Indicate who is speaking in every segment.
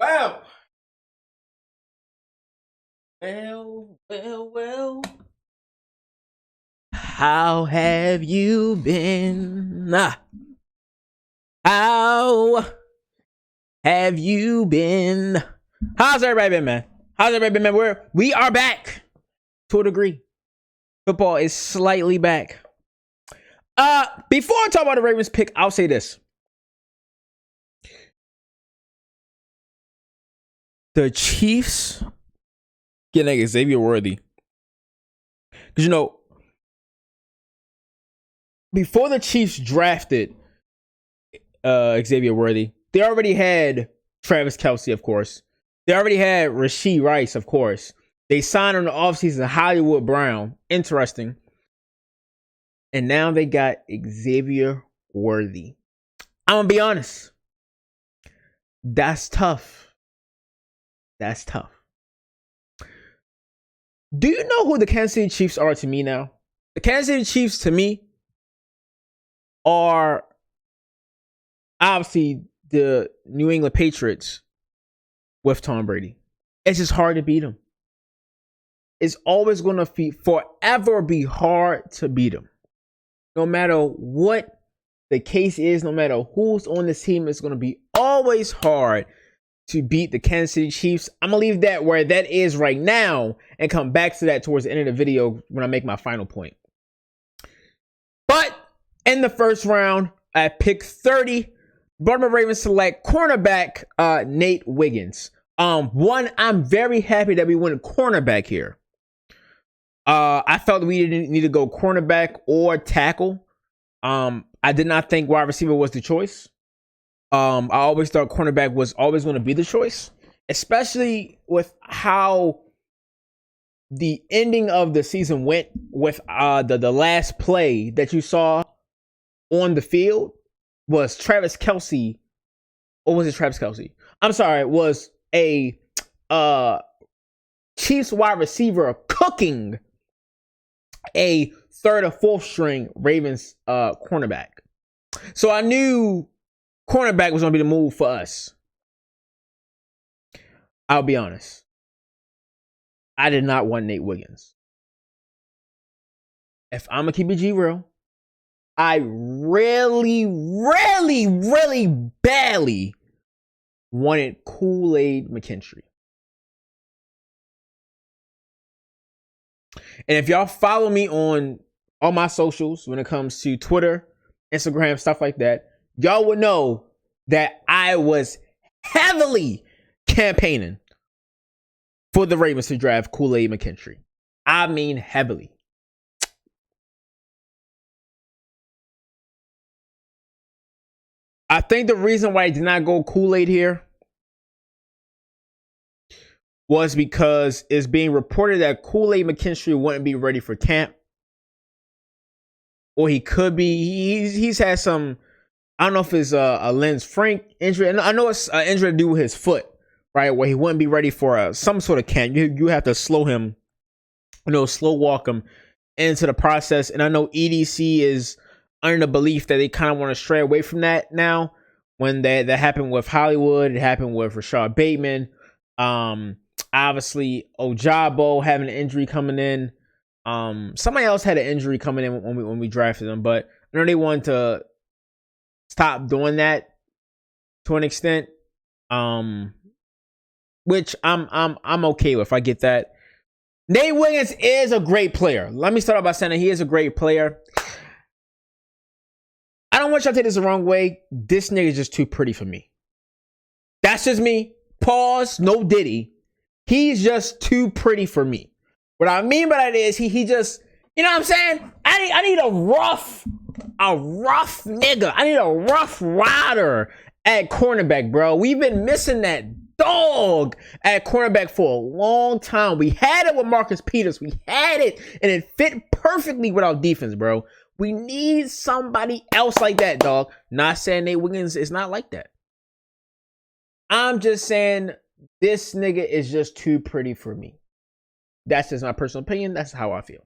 Speaker 1: Well, well. How have you been? How have you been? How's everybody been, man? How's everybody been, man? We are back to a degree. Football is slightly back. Before I talk about the Ravens pick, I'll say this. The Chiefs getting Xavier Worthy. Because, before the Chiefs drafted Xavier Worthy, they already had Travis Kelce, of course. They already had Rashee Rice, of course. They signed on the offseason Hollywood Brown. Interesting. And now they got Xavier Worthy. I'm going to be honest. That's tough. That's tough. Do you know who the Kansas City Chiefs are to me now? The Kansas City Chiefs to me are obviously the New England Patriots with Tom Brady. It's just hard to beat them. It's always going to forever be hard to beat them. No matter what the case is, no matter who's on this team, it's going to be always hard to beat the Kansas City Chiefs. I'm going to leave that where that is right now and come back to that towards the end of the video when I make my final point. But in the first round, at pick 30, Baltimore Ravens select cornerback Nate Wiggins. I'm very happy that we went cornerback here. I felt we didn't need to go cornerback or tackle. I did not think wide receiver was the choice. I always thought cornerback was always going to be the choice, especially with how the ending of the season went with the last play that you saw on the field was Travis Kelce. Or was it Travis Kelce? I'm sorry, it was a Chiefs wide receiver cooking a third or fourth string Ravens cornerback. So I knew cornerback was going to be the move for us. I'll be honest. I did not want Nate Wiggins. If I'm going to keep it G real, I really badly wanted Kool-Aid McKinstry. And if y'all follow me on all my socials when it comes to Twitter, Instagram, stuff like that, y'all would know that I was heavily campaigning for the Ravens to draft Kool-Aid McKinstry. I mean heavily. I think the reason why I did not go Kool-Aid here was because it's being reported that Kool-Aid McKinstry wouldn't be ready for camp. Or he could be. He's had some, I don't know if it's a Lens Frank injury. And I know it's an injury to do with his foot, right? Where he wouldn't be ready for some sort of camp. You have to slow him, slow walk him into the process. And I know EDC is under the belief that they kind of want to stray away from that now. When that happened with Hollywood, it happened with Rashad Bateman. Obviously, Ojabo having an injury coming in. Somebody else had an injury coming in when we drafted them, but I know they wanted to stop doing that to an extent. Which I'm okay with. I get that. Nate Wiggins is a great player. Let me start off by saying that he is a great player. I don't want y'all to take this the wrong way. This nigga is just too pretty for me. That's just me. Pause. No Diddy. He's just too pretty for me. What I mean by that is he just, you know what I'm saying? I need a rough nigga. I need a rough rider at cornerback, bro. We've been missing that dog at cornerback for a long time. We had it with Marcus Peters. We had it, and it fit perfectly with our defense, bro. We need somebody else like that, dog. Not saying Nate Wiggins is not like that. I'm just saying this nigga is just too pretty for me. That's just my personal opinion. That's how I feel.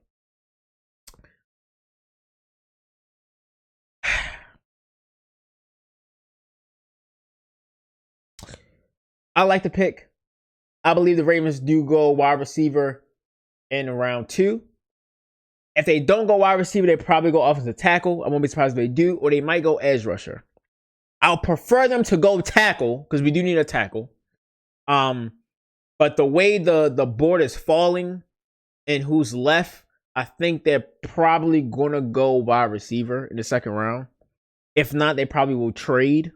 Speaker 1: I like the pick. I believe the Ravens do go wide receiver in round 2. If they don't go wide receiver, they probably go offensive tackle. I won't be surprised if they do, or they might go edge rusher. I'll prefer them to go tackle because we do need a tackle. But the way the board is falling and who's left, I think they're probably gonna go wide receiver in the second round. If not, they probably will trade.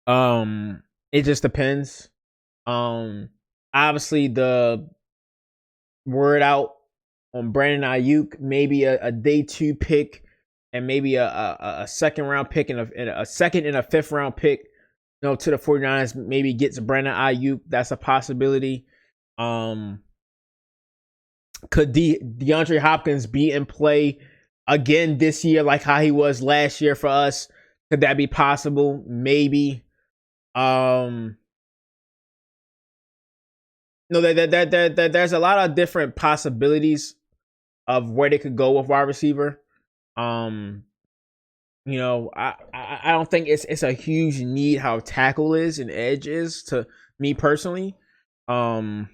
Speaker 1: It just depends. Obviously the word out on Brandon Ayuk, maybe a day 2 pick and maybe a second round pick and a second and a 5th round pick, to the 49ers, maybe gets Brandon Ayuk. That's a possibility. Could DeAndre Hopkins be in play again this year like how he was last year for us? Could that be possible? Maybe. No, there's a lot of different possibilities of where they could go with wide receiver. I don't think it's a huge need how tackle is and edge is to me personally. But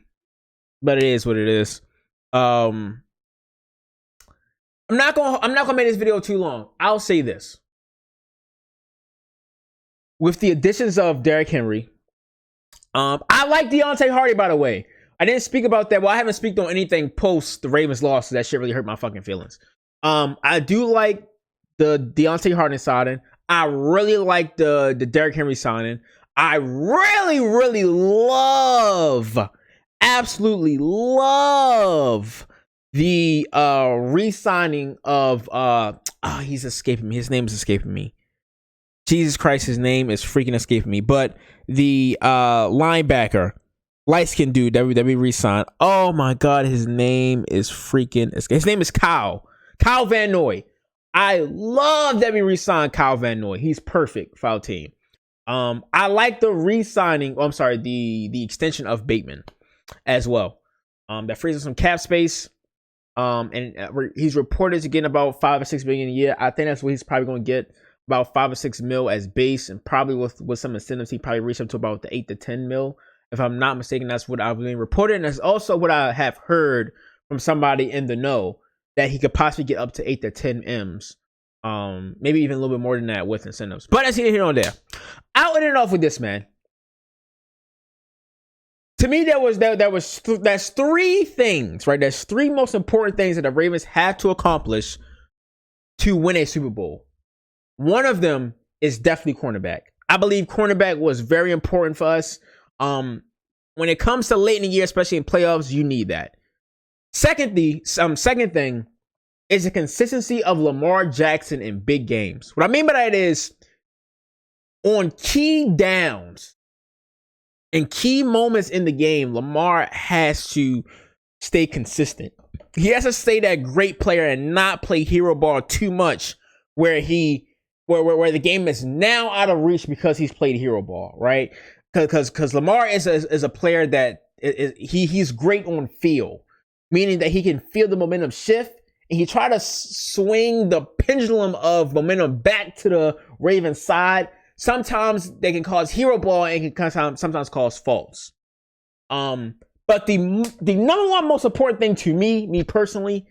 Speaker 1: it is what it is. I'm not gonna make this video too long. I'll say this. With the additions of Derrick Henry, I like Deontay Hardy, by the way. I didn't speak about that. Well, I haven't speaked on anything post the Ravens loss, so that shit really hurt my fucking feelings. I do like the Deontay Hardy signing. I really like the Derrick Henry signing. I really absolutely love the re-signing of he's escaping me. His name is escaping me. Jesus Christ, his name is freaking escaping me. But the linebacker, light-skinned dude that we re-signed. Oh my God, his name is freaking... His name is Kyle Van Noy. I love that we re-signed Kyle Van Noy. He's perfect for our team. I like the re-signing... the extension of Bateman as well. That frees up some cap space. And he's reported to get about $5 or $6 million a year. I think that's what he's probably going to get. About 5 or 6 mil as base, and probably with some incentives, he probably reached up to about the 8 to 10 mil. If I'm not mistaken, that's what I've been reported, and that's also what I have heard from somebody in the know, that he could possibly get up to 8 to 10 M's, maybe even a little bit more than that with incentives. But that's here on there. I'll end it off with this, man. To me, that's 3 things, right? There's 3 most important things that the Ravens have to accomplish to win a Super Bowl. One of them is definitely cornerback. I believe cornerback was very important for us. When it comes to late in the year, especially in playoffs, you need that. Second thing is the consistency of Lamar Jackson in big games. What I mean by that is, on key downs and key moments in the game, Lamar has to stay consistent. He has to stay that great player and not play hero ball too much, where the game is now out of reach because he's played hero ball, right? Because Lamar is a player that he's great on feel, meaning that he can feel the momentum shift, and he try to swing the pendulum of momentum back to the Ravens side. Sometimes they can cause hero ball and can sometimes cause faults. But the number one most important thing to me personally,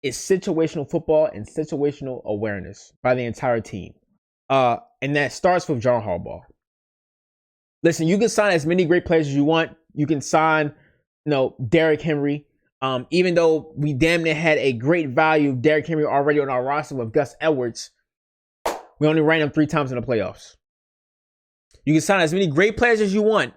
Speaker 1: is situational football and situational awareness by the entire team. And that starts with John Harbaugh. Listen, you can sign as many great players as you want. You can sign, Derrick Henry. Even though we damn near had a great value of Derrick Henry already on our roster with Gus Edwards, we only ran him 3 times in the playoffs. You can sign as many great players as you want.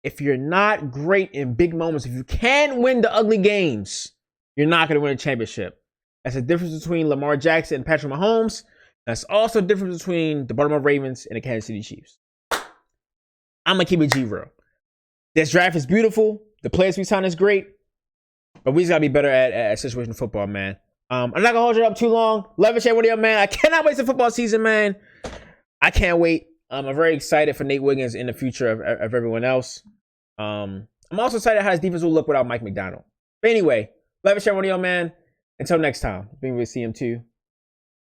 Speaker 1: If you're not great in big moments, if you can't win the ugly games, you're not going to win a championship. That's the difference between Lamar Jackson and Patrick Mahomes. That's also the difference between the Baltimore Ravens and the Kansas City Chiefs. I'm going to keep it G-real. This draft is beautiful. The players we signed is great. But we just got to be better at situational football, man. I'm not going to hold you up too long. Love and share with you, man. I cannot wait for football season, man. I can't wait. I'm very excited for Nate Wiggins in the future of everyone else. I'm also excited how his defense will look without Mike McDonald. But anyway, love and share with you, man. Until next time. Being with CM2.